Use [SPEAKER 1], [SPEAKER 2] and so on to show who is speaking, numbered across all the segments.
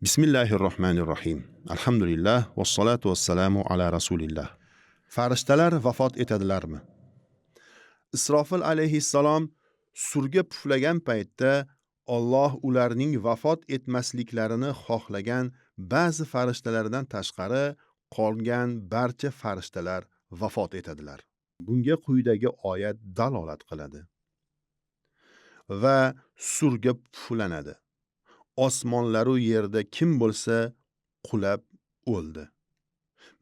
[SPEAKER 1] Bismillahirrohmanirrohim. Alhamdulillah vassalatu vassalamu ala rasulillah. Farishtalar vafot etadilarmi? Isrofil alayhissalom surga puflagan paytda Alloh ularning vafot etmasliklarini xohlagan ba'zi farishtalardan tashqari qolgan barcha farishtalar vafot etadilar. Bunga quyidagi oyat dalolat qiladi. Va surga puflanadi. Osmonlar-u yerda kim bo'lsa qulab o'ldi.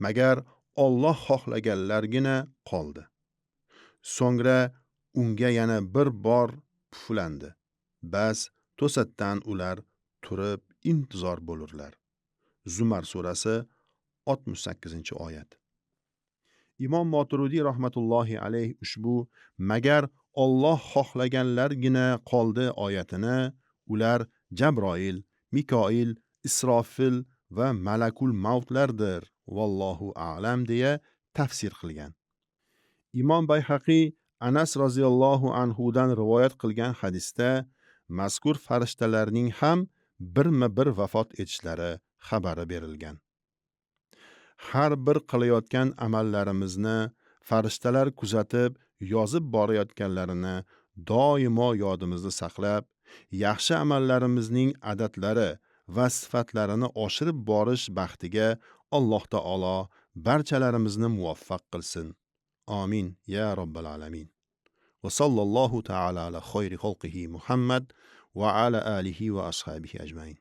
[SPEAKER 1] Magar Alloh xohlaganlargina qoldi. So'ngra unga yana bir bor puflandi. Bas to'satdan ular turib intizor bo'lurlar. Zumar surasi 68-oyat. Imom Moturudi rahmatullohi alayh ushbu magar Alloh xohlaganlargina qoldi oyatini ular Jabroil, Mikoil, Isrofil va Malakul Mavtlardir. Vallohu a'lam deya tafsir qilgan. Imom Bayhaqiy Anas roziyallohu anhudan rivoyat qilgan hadisda mazkur farishtalarning ham birma-bir vafot etishlari xabari berilgan. Har bir qilayotgan amallarimizni farishtalar kuzatib, yozib borayotganlarini doimo yodimizda saqlab, yaxshi amallarimizning odatlari va sifatlarini oshirib borish baxtiga Alloh taolo barchalarimizni muvaffaq qilsin. Amin ya robbal alamin. Va sallallohu taala ala khayri xalqihi Muhammad va ala alihi va ashabihi ajmain.